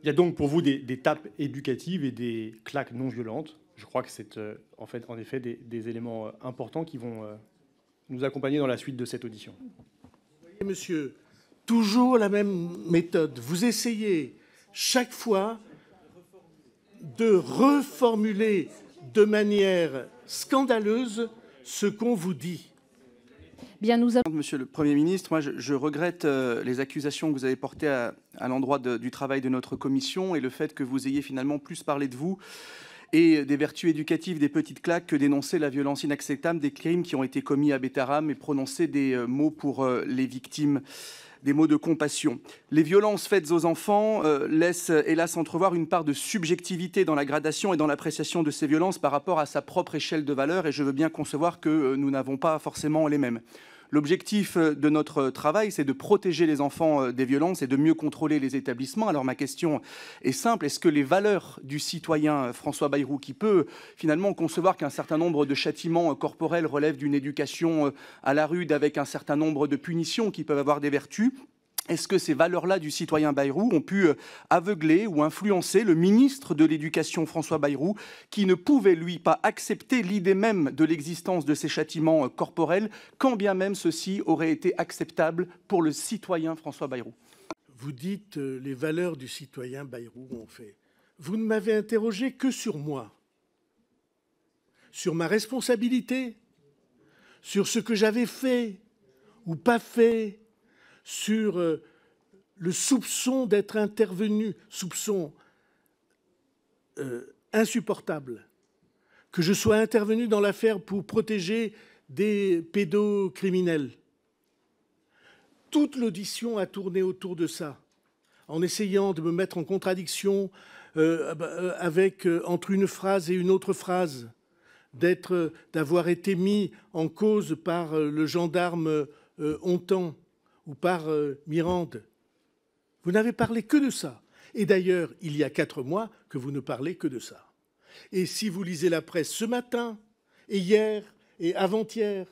Il y a donc pour vous des tapes éducatives et des claques non violentes. Je crois que c'est en effet des éléments importants qui vont nous accompagner dans la suite de cette audition. Monsieur, toujours la même méthode. Vous essayez chaque fois de reformuler de manière scandaleuse ce qu'on vous dit. Bien, nous avons... Monsieur le Premier ministre, moi je regrette les accusations que vous avez portées à l'endroit du travail de notre commission et le fait que vous ayez finalement plus parlé de vous et des vertus éducatives des petites claques que dénoncer la violence inacceptable des crimes qui ont été commis à Betaram et prononcer des mots pour les victimes, des mots de compassion. Les violences faites aux enfants laissent hélas entrevoir une part de subjectivité dans la gradation et dans l'appréciation de ces violences par rapport à sa propre échelle de valeur, et je veux bien concevoir que nous n'avons pas forcément les mêmes. L'objectif de notre travail, c'est de protéger les enfants des violences et de mieux contrôler les établissements. Alors ma question est simple, est-ce que les valeurs du citoyen François Bayrou, qui peut finalement concevoir qu'un certain nombre de châtiments corporels relèvent d'une éducation à la rude avec un certain nombre de punitions qui peuvent avoir des vertus, est-ce que ces valeurs-là du citoyen Bayrou ont pu aveugler ou influencer le ministre de l'Éducation, François Bayrou, qui ne pouvait, lui, pas accepter l'idée même de l'existence de ces châtiments corporels, quand bien même ceci aurait été acceptable pour le citoyen François Bayrou? Vous dites les valeurs du citoyen Bayrou ont fait. Vous ne m'avez interrogé que sur moi, sur ma responsabilité, sur ce que j'avais fait ou pas fait, sur le soupçon d'être intervenu, soupçon insupportable, que je sois intervenu dans l'affaire pour protéger des pédocriminels. Toute l'audition a tourné autour de ça, en essayant de me mettre en contradiction entre une phrase et une autre phrase, d'avoir été mis en cause par le gendarme Hontan ou par Mirande. Vous n'avez parlé que de ça. Et d'ailleurs, il y a 4 mois que vous ne parlez que de ça. Et si vous lisez la presse ce matin, et hier, et avant-hier,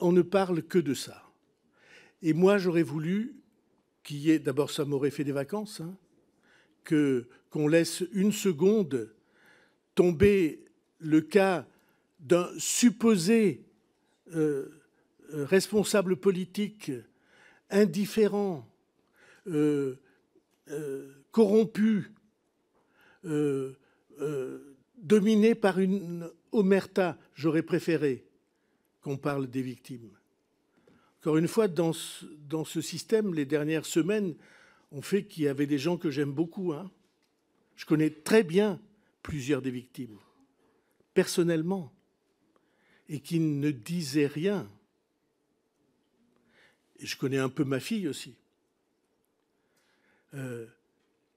on ne parle que de ça. Et moi, j'aurais voulu qu'il y ait... D'abord, ça m'aurait fait des vacances, hein, qu'on laisse une seconde tomber le cas d'un supposé responsable politique indifférent, corrompu, dominé par une omerta. J'aurais préféré qu'on parle des victimes. Encore une fois, dans ce système, les dernières semaines ont fait qu'il y avait des gens que j'aime beaucoup. Hein. Je connais très bien plusieurs des victimes, personnellement, et qui ne disaient rien. Et je connais un peu ma fille aussi.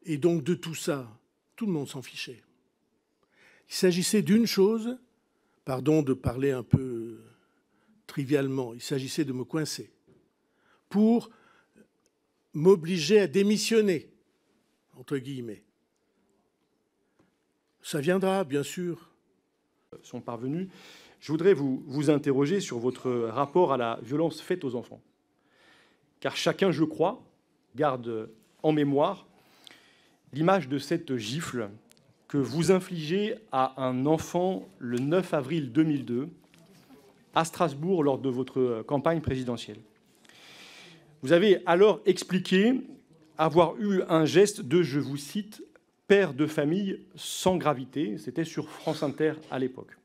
Et donc de tout ça, tout le monde s'en fichait. Il s'agissait d'une chose, pardon de parler un peu trivialement, il s'agissait de me coincer pour m'obliger à démissionner, entre guillemets. Ça viendra, bien sûr. Sont parvenus. Je voudrais vous interroger sur votre rapport à la violence faite aux enfants. Car chacun, je crois, garde en mémoire l'image de cette gifle que vous infligez à un enfant le 9 avril 2002 à Strasbourg lors de votre campagne présidentielle. Vous avez alors expliqué avoir eu un geste de, je vous cite, « père de famille sans gravité ». C'était sur France Inter à l'époque.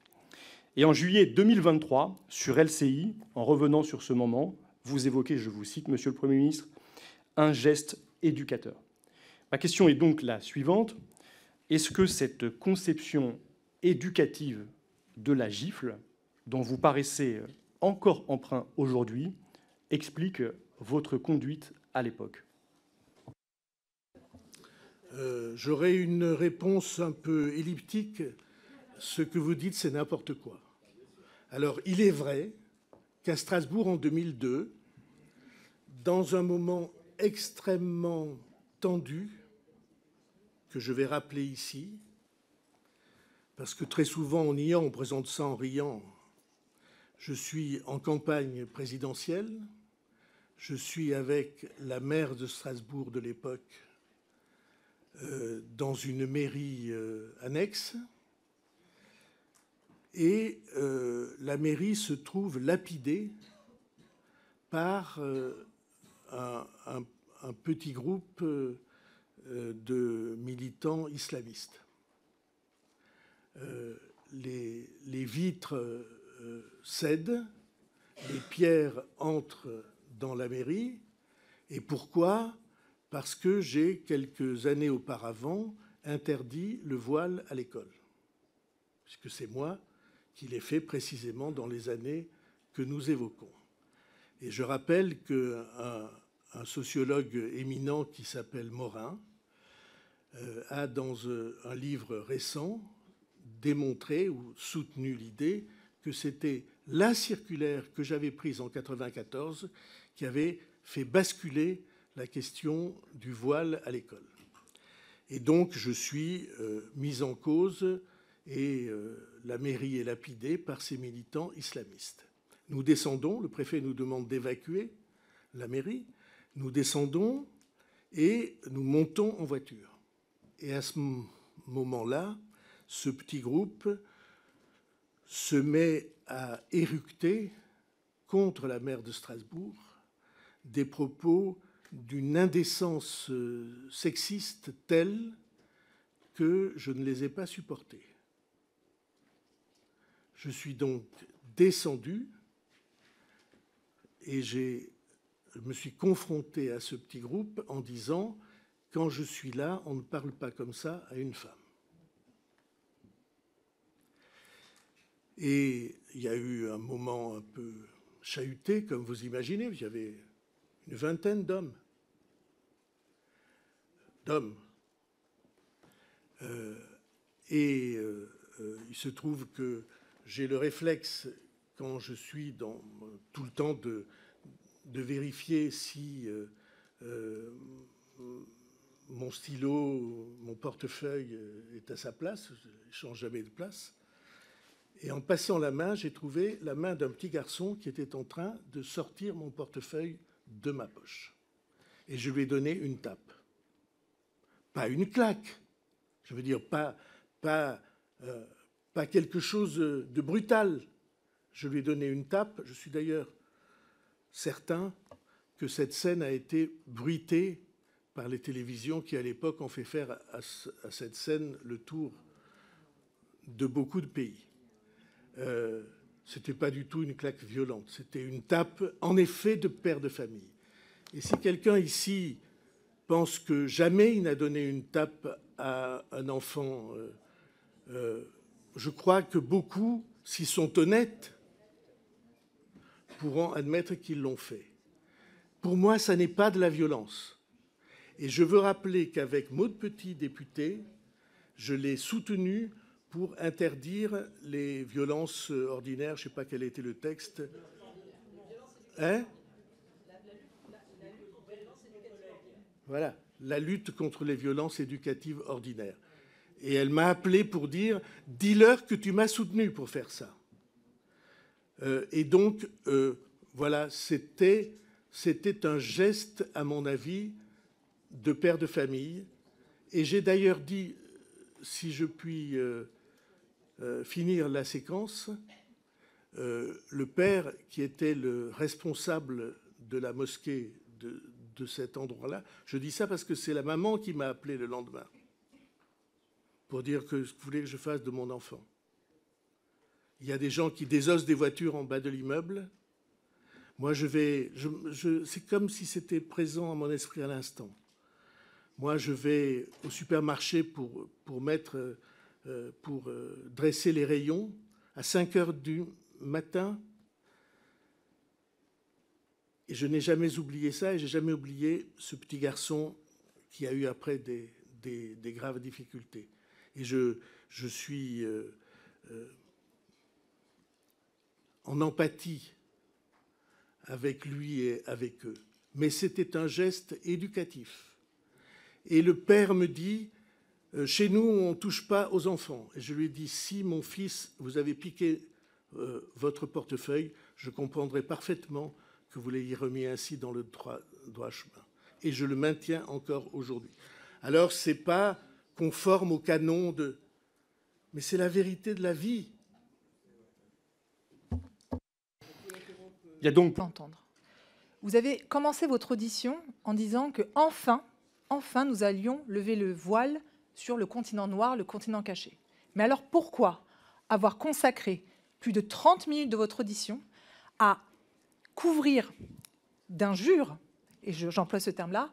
Et en juillet 2023, sur LCI, en revenant sur ce moment, vous évoquez, je vous cite, Monsieur le Premier ministre, un geste éducateur. Ma question est donc la suivante. Est-ce que cette conception éducative de la gifle, dont vous paraissez encore emprunt aujourd'hui, explique votre conduite à l'époque? J'aurais une réponse un peu elliptique. Ce que vous dites, c'est n'importe quoi. Alors, il est vrai qu'à Strasbourg, en 2002, dans un moment extrêmement tendu, que je vais rappeler ici, parce que très souvent, en niant, on présente ça en riant. Je suis en campagne présidentielle, je suis avec la maire de Strasbourg de l'époque, dans une mairie annexe. Et la mairie se trouve lapidée par un petit groupe de militants islamistes. Les vitres cèdent, les pierres entrent dans la mairie. Et pourquoi ? Parce que j'ai, quelques années auparavant, interdit le voile à l'école. Puisque c'est moi qui l'ai fait précisément dans les années que nous évoquons. Et je rappelle qu'un sociologue éminent qui s'appelle Morin a, dans un livre récent, démontré ou soutenu l'idée que c'était la circulaire que j'avais prise en 1994 qui avait fait basculer la question du voile à l'école. Et donc, je suis mis en cause et la mairie est lapidée par ces militants islamistes. Nous descendons, le préfet nous demande d'évacuer la mairie, nous descendons et nous montons en voiture. Et à ce moment-là, ce petit groupe se met à éructer contre la maire de Strasbourg des propos d'une indécence sexiste telle que je ne les ai pas supportés. Je suis donc descendu et je me suis confronté à ce petit groupe en disant « Quand je suis là, on ne parle pas comme ça à une femme ». Et il y a eu un moment un peu chahuté, comme vous imaginez. Il y avait une vingtaine d'hommes. Il se trouve que j'ai le réflexe, quand je suis dans tout le temps, de vérifier si mon stylo, mon portefeuille est à sa place. Je ne change jamais de place. Et en passant la main, j'ai trouvé la main d'un petit garçon qui était en train de sortir mon portefeuille de ma poche. Et je lui ai donné une tape. Pas une claque. Je veux dire, pas quelque chose de brutal. Je lui ai donné une tape. Je suis d'ailleurs certain que cette scène a été bruitée par les télévisions qui, à l'époque, ont fait faire à cette scène le tour de beaucoup de pays. Ce n'était pas du tout une claque violente. C'était une tape, en effet, de père de famille. Et si quelqu'un ici pense que jamais il n'a donné une tape à un enfant, je crois que beaucoup, s'ils sont honnêtes, pourront admettre qu'ils l'ont fait. Pour moi, ça n'est pas de la violence. Et je veux rappeler qu'avec Maud Petit, député, je l'ai soutenu pour interdire les violences ordinaires. Je ne sais pas quel était le texte. Hein ? Voilà, la lutte contre les violences éducatives ordinaires. Et elle m'a appelé pour dire « Dis-leur que tu m'as soutenu pour faire ça ». Et donc, voilà, c'était un geste, à mon avis, de père de famille. Et j'ai d'ailleurs dit, si je puis finir la séquence, le père qui était le responsable de la mosquée de cet endroit-là, je dis ça parce que c'est la maman qui m'a appelé le lendemain pour dire que je voulais que je fasse de mon enfant. Il y a des gens qui désossent des voitures en bas de l'immeuble. Moi, c'est comme si c'était présent à mon esprit à l'instant. Moi, je vais au supermarché pour dresser les rayons à 5 heures du matin. Et je n'ai jamais oublié ça, et je n'ai jamais oublié ce petit garçon qui a eu après des graves difficultés. Et je suis en empathie avec lui et avec eux. Mais c'était un geste éducatif. Et le père me dit, chez nous, on ne touche pas aux enfants. Et je lui ai dit, si mon fils, vous avez piqué votre portefeuille, je comprendrai parfaitement que vous l'ayez remis ainsi dans le droit chemin. Et je le maintiens encore aujourd'hui. alors c'est pas conforme au canon de... Mais c'est la vérité de la vie. Il y a donc... Entendre. Vous avez commencé votre audition en disant que enfin, nous allions lever le voile sur le continent noir, le continent caché. Mais alors pourquoi avoir consacré plus de 30 minutes de votre audition à couvrir d'injures, et j'emploie ce terme-là,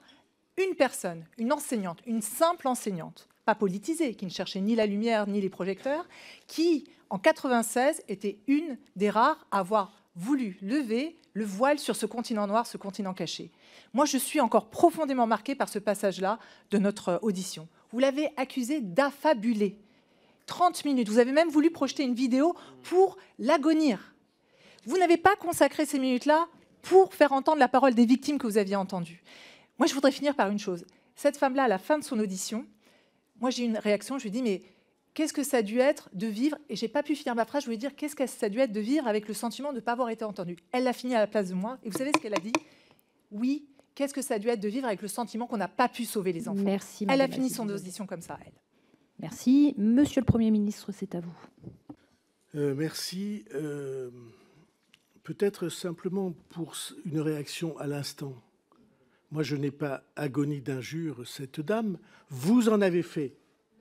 une personne, une enseignante, une simple enseignante, pas politisée, qui ne cherchait ni la lumière ni les projecteurs, qui, en 1996, était une des rares à avoir voulu lever le voile sur ce continent noir, ce continent caché. Moi, je suis encore profondément marquée par ce passage-là de notre audition. Vous l'avez accusé d'affabuler. 30 minutes. Vous avez même voulu projeter une vidéo pour l'agonir. Vous n'avez pas consacré ces minutes-là pour faire entendre la parole des victimes que vous aviez entendues. Moi, je voudrais finir par une chose. Cette femme-là, à la fin de son audition, moi, j'ai eu une réaction. Je lui ai dit, mais qu'est-ce que ça a dû être de vivre, et je n'ai pas pu finir ma phrase, je voulais dire, qu'est-ce que ça a dû être de vivre avec le sentiment de ne pas avoir été entendue. Elle l'a fini à la place de moi, et vous savez ce qu'elle a dit? Oui, qu'est-ce que ça a dû être de vivre avec le sentiment qu'on n'a pas pu sauver les enfants. Merci. Elle a fini son audition comme ça, elle. Merci. Monsieur le Premier ministre, c'est à vous. Merci. Peut-être simplement pour une réaction à l'instant. Moi, je n'ai pas agonie d'injure cette dame. Vous en avez fait.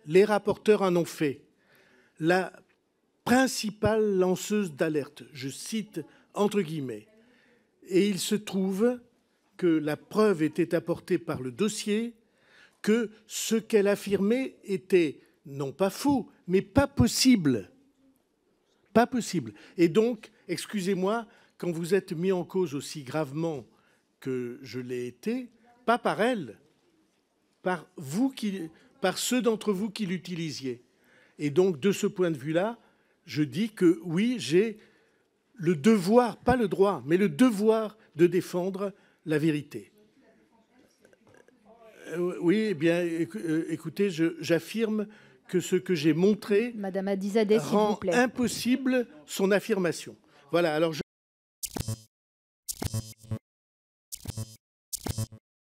Les rapporteurs en ont fait. La principale lanceuse d'alerte, je cite entre guillemets. Et il se trouve que la preuve était apportée par le dossier, que ce qu'elle affirmait était non pas faux, mais pas possible. Pas possible. Et donc, excusez-moi, quand vous êtes mis en cause aussi gravement que je l'ai été, pas par elle, par ceux d'entre vous qui l'utilisiez. Et donc, de ce point de vue-là, je dis que oui, j'ai le devoir, pas le droit, mais le devoir de défendre la vérité. Oui, eh bien, écoutez, j'affirme que ce que j'ai montré Madame Adizadeh, s'il vous rend plaît. impossible son affirmation. Voilà, alors